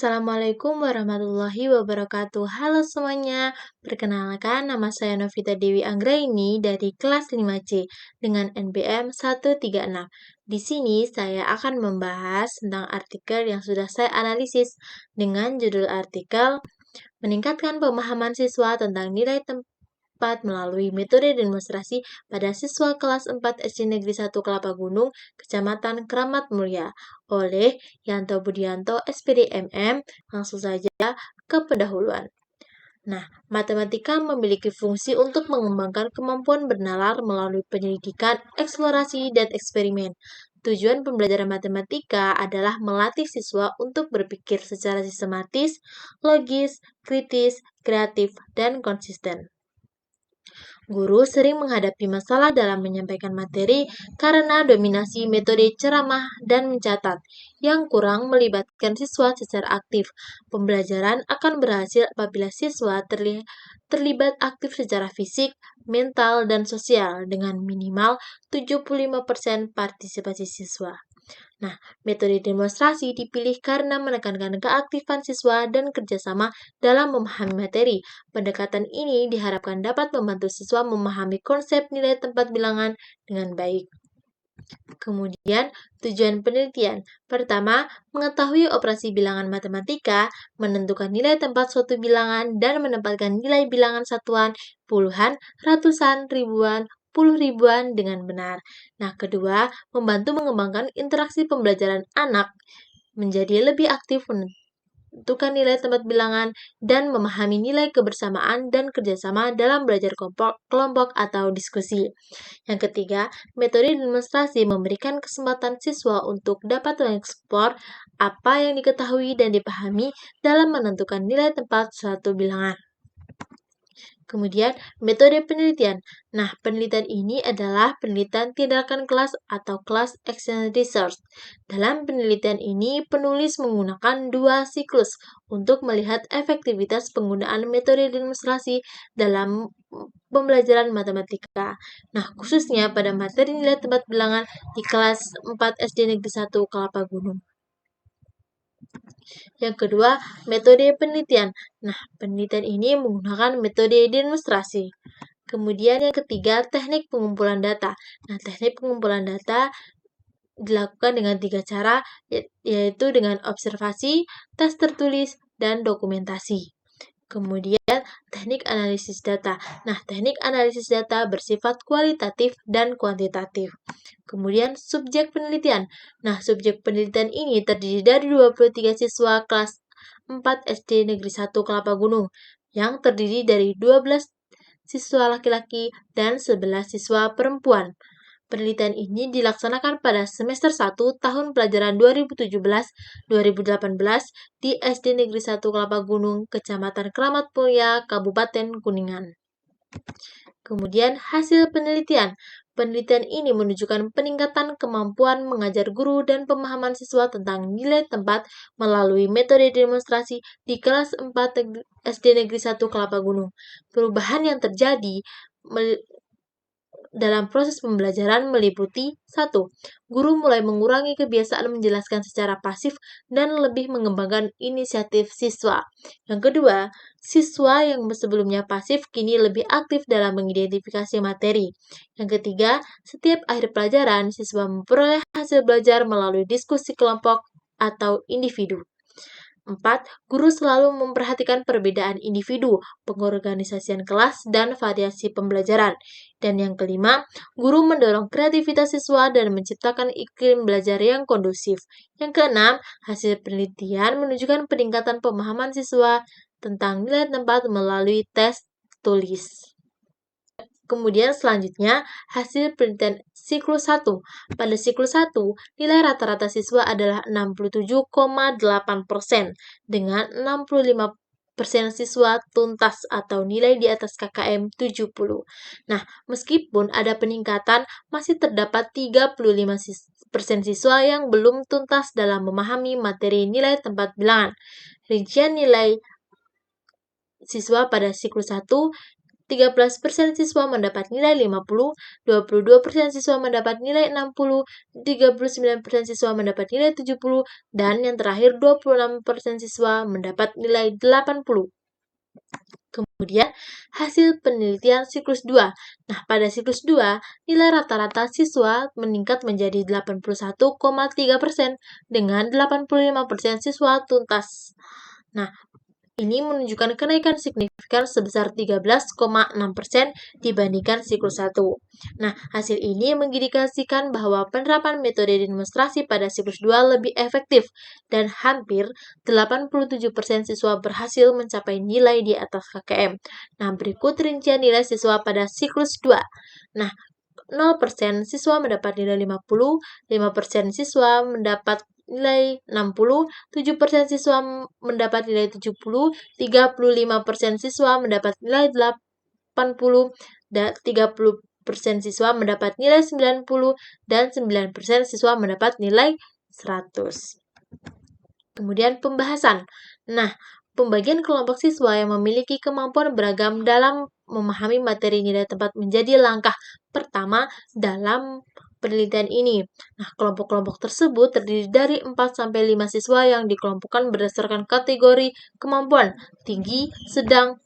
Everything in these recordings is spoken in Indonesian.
Assalamualaikum warahmatullahi wabarakatuh. Halo semuanya, perkenalkan nama saya Novita Dewi Anggraini dari kelas 5C dengan NPM 136. Di sini saya akan membahas tentang artikel yang sudah saya analisis dengan judul artikel Meningkatkan Pemahaman Siswa tentang Nilai Tempat melalui metode demonstrasi pada siswa kelas 4 SD Negeri 1 Kelapa Gunung, Kecamatan Keramat Mulia, oleh Yanto Budianto, SPD MM. Langsung saja ke pendahuluan. Nah, matematika memiliki fungsi untuk mengembangkan kemampuan bernalar melalui penyelidikan, eksplorasi, dan eksperimen. Tujuan pembelajaran matematika adalah melatih siswa untuk berpikir secara sistematis, logis, kritis, kreatif, dan konsisten. Guru sering menghadapi masalah dalam menyampaikan materi karena dominasi metode ceramah dan mencatat yang kurang melibatkan siswa secara aktif. Pembelajaran akan berhasil apabila siswa terlibat aktif secara fisik, mental, dan sosial dengan minimal 75% partisipasi siswa. Nah, metode demonstrasi dipilih karena menekankan keaktifan siswa dan kerjasama dalam memahami materi. Pendekatan ini diharapkan dapat membantu siswa memahami konsep nilai tempat bilangan dengan baik. Kemudian, tujuan penelitian. Pertama, mengetahui operasi bilangan matematika, menentukan nilai tempat suatu bilangan, dan menempatkan nilai bilangan satuan, puluhan, ratusan, ribuan, puluh ribuan dengan benar. Nah, kedua, membantu mengembangkan interaksi pembelajaran anak menjadi lebih aktif menentukan nilai tempat bilangan dan memahami nilai kebersamaan dan kerjasama dalam belajar kelompok atau diskusi. Yang ketiga, metode demonstrasi memberikan kesempatan siswa untuk dapat mengeksplor apa yang diketahui dan dipahami dalam menentukan nilai tempat suatu bilangan. Kemudian, metode penelitian. Nah, penelitian ini adalah penelitian tindakan kelas atau class action research. Dalam penelitian ini, penulis menggunakan dua siklus untuk melihat efektivitas penggunaan metode demonstrasi dalam pembelajaran matematika. Nah, khususnya pada materi nilai tempat bilangan di kelas 4 SD Negeri 1 Kelapa Gunung. Yang kedua, metode penelitian. Nah, penelitian ini menggunakan metode demonstrasi. Kemudian yang ketiga, teknik pengumpulan data. Nah, teknik pengumpulan data dilakukan dengan 3 cara, yaitu dengan observasi, tes tertulis, dan dokumentasi. Kemudian, teknik analisis data. Nah, teknik analisis data bersifat kualitatif dan kuantitatif. Kemudian, subjek penelitian. Nah, subjek penelitian ini terdiri dari 23 siswa kelas 4 SD Negeri 1 Kelapa Gunung, yang terdiri dari 12 siswa laki-laki dan 11 siswa perempuan. Penelitian ini dilaksanakan pada semester 1 tahun pelajaran 2017-2018 di SD Negeri 1 Kelapa Gunung, Kecamatan Keramat Mulia, Kabupaten Kuningan. Kemudian hasil penelitian. Penelitian ini menunjukkan peningkatan kemampuan mengajar guru dan pemahaman siswa tentang nilai tempat melalui metode demonstrasi di kelas 4 SD Negeri 1 Kelapa Gunung. Perubahan yang terjadi dalam proses pembelajaran meliputi 1. Guru mulai mengurangi kebiasaan menjelaskan secara pasif dan lebih mengembangkan inisiatif siswa. Yang kedua, siswa yang sebelumnya pasif kini lebih aktif dalam mengidentifikasi materi. Yang ketiga, setiap akhir pelajaran, siswa memperoleh hasil belajar melalui diskusi kelompok atau individu. 4. Guru selalu memperhatikan perbedaan individu, pengorganisasian kelas, dan variasi pembelajaran. Dan yang kelima, guru mendorong kreativitas siswa dan menciptakan iklim belajar yang kondusif. Yang keenam, hasil penelitian menunjukkan peningkatan pemahaman siswa tentang nilai tempat melalui tes tulis. Kemudian selanjutnya, hasil penelitian siklus 1. Pada siklus 1, nilai rata-rata siswa adalah 67,8% dengan 65% siswa tuntas atau nilai di atas KKM 70. Nah, meskipun ada peningkatan, masih terdapat 35% siswa yang belum tuntas dalam memahami materi nilai tempat bilangan. Rincian nilai siswa pada siklus 1, 13% siswa mendapat nilai 50, 22% siswa mendapat nilai 60, 39% siswa mendapat nilai 70, dan yang terakhir 26% siswa mendapat nilai 80. Kemudian, hasil penelitian siklus 2. Nah, pada siklus 2, nilai rata-rata siswa meningkat menjadi 81,3% dengan 85% siswa tuntas. Nah, ini menunjukkan kenaikan signifikan sebesar 13,6% dibandingkan siklus 1. Nah, hasil ini mengindikasikan bahwa penerapan metode demonstrasi pada siklus 2 lebih efektif dan hampir 87% siswa berhasil mencapai nilai di atas KKM. Nah, berikut rincian nilai siswa pada siklus 2. Nah, 0% siswa mendapat nilai 50, 5% siswa mendapat nilai 60, 7% siswa mendapat nilai 70, 35% siswa mendapat nilai 80, dan 30% siswa mendapat nilai 90, dan 9% siswa mendapat nilai 100. Kemudian pembahasan. Nah, pembagian kelompok siswa yang memiliki kemampuan beragam dalam memahami materi nilai tempat menjadi langkah pertama dalam penelitian ini. Nah, kelompok-kelompok tersebut terdiri dari 4-5 siswa yang dikelompokkan berdasarkan kategori kemampuan tinggi, sedang,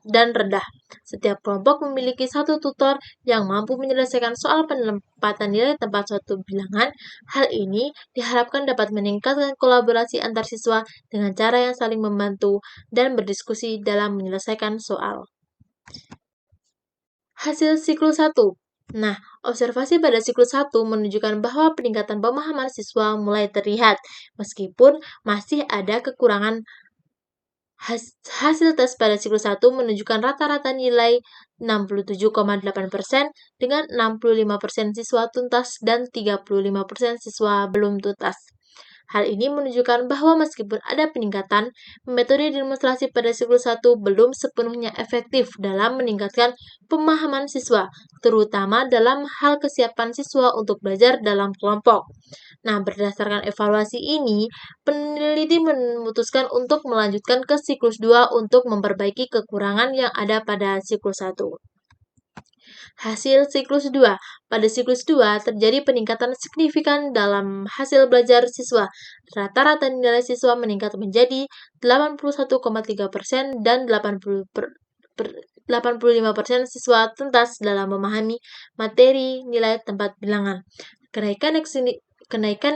dan rendah. Setiap kelompok memiliki satu tutor yang mampu menyelesaikan soal penempatan nilai tempat suatu bilangan. Hal ini diharapkan dapat meningkatkan kolaborasi antar siswa dengan cara yang saling membantu dan berdiskusi dalam menyelesaikan soal. Hasil siklus 1. Nah, observasi pada siklus 1 menunjukkan bahwa peningkatan pemahaman siswa mulai terlihat, meskipun masih ada kekurangan. Hasil tes pada siklus 1 menunjukkan rata-rata nilai 67,8% dengan 65% siswa tuntas dan 35% siswa belum tuntas. Hal ini menunjukkan bahwa meskipun ada peningkatan, metode demonstrasi pada siklus 1 belum sepenuhnya efektif dalam meningkatkan pemahaman siswa, terutama dalam hal kesiapan siswa untuk belajar dalam kelompok. Nah, berdasarkan evaluasi ini, peneliti memutuskan untuk melanjutkan ke siklus 2 untuk memperbaiki kekurangan yang ada pada siklus 1. Hasil siklus 2. Pada siklus 2, terjadi peningkatan signifikan dalam hasil belajar siswa. Rata-rata nilai siswa meningkat menjadi 81,3% dan 85% siswa tuntas dalam memahami materi nilai tempat bilangan. Kenaikan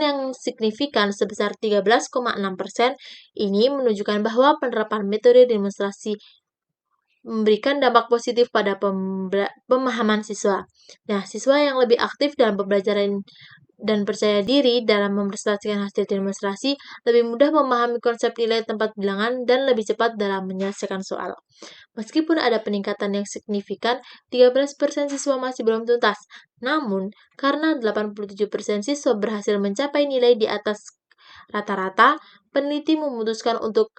yang signifikan sebesar 13,6% ini menunjukkan bahwa penerapan metode demonstrasi memberikan dampak positif pada pemahaman siswa. Nah, siswa yang lebih aktif dalam pembelajaran dan percaya diri dalam mempresentasikan hasil demonstrasi lebih mudah memahami konsep nilai tempat bilangan dan lebih cepat dalam menyelesaikan soal. Meskipun ada peningkatan yang signifikan, 13% siswa masih belum tuntas. Namun, karena 87% siswa berhasil mencapai nilai di atas rata-rata, peneliti memutuskan untuk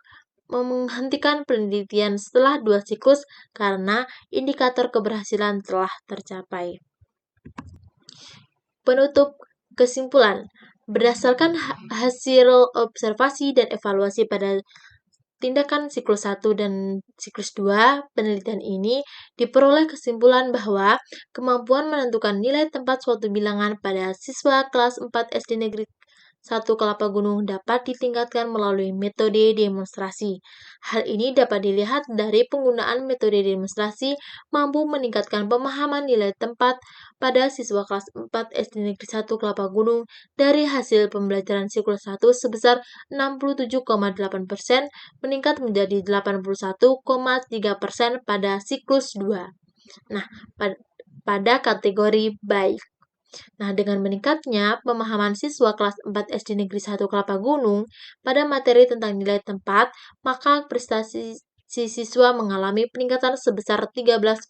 menghentikan penelitian setelah 2 siklus karena indikator keberhasilan telah tercapai. Penutup kesimpulan. Berdasarkan hasil observasi dan evaluasi pada tindakan siklus 1 dan siklus 2, penelitian ini diperoleh kesimpulan bahwa kemampuan menentukan nilai tempat suatu bilangan pada siswa kelas 4 SD Negeri 1 Kelapa Gunung dapat ditingkatkan melalui metode demonstrasi. Hal ini dapat dilihat dari penggunaan metode demonstrasi mampu meningkatkan pemahaman nilai tempat pada siswa kelas 4 SD Negeri 1 Kelapa Gunung dari hasil pembelajaran siklus 1 sebesar 67,8% meningkat menjadi 81,3% pada siklus 2. Nah, pada kategori baik. Nah, dengan meningkatnya pemahaman siswa kelas 4 SD Negeri 1 Kelapa Gunung pada materi tentang nilai tempat, maka prestasi siswa mengalami peningkatan sebesar 13,6%.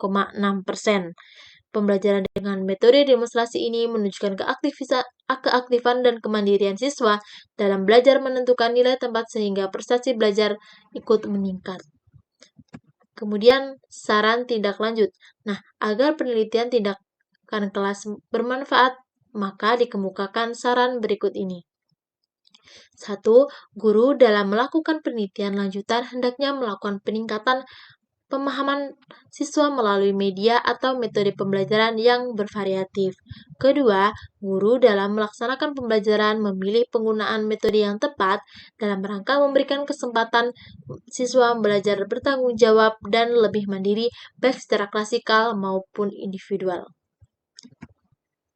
Pembelajaran dengan metode demonstrasi ini menunjukkan keaktifan dan kemandirian siswa dalam belajar menentukan nilai tempat sehingga prestasi belajar ikut meningkat. Kemudian, saran tindak lanjut. Nah, agar penelitian tindakan kelas bermanfaat, maka dikemukakan saran berikut ini. 1. Guru dalam melakukan penelitian lanjutan hendaknya melakukan peningkatan pemahaman siswa melalui media atau metode pembelajaran yang bervariatif. Kedua, guru dalam melaksanakan pembelajaran memilih penggunaan metode yang tepat dalam rangka memberikan kesempatan siswa belajar bertanggung jawab dan lebih mandiri baik secara klasikal maupun individual.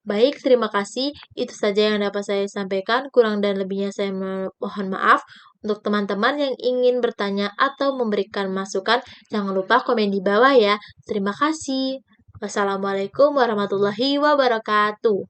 Baik, terima kasih. Itu saja yang dapat saya sampaikan. Kurang dan lebihnya saya mohon maaf. Untuk teman-teman yang ingin bertanya atau memberikan masukan, jangan lupa komen di bawah ya. Terima kasih. Wassalamualaikum warahmatullahi wabarakatuh.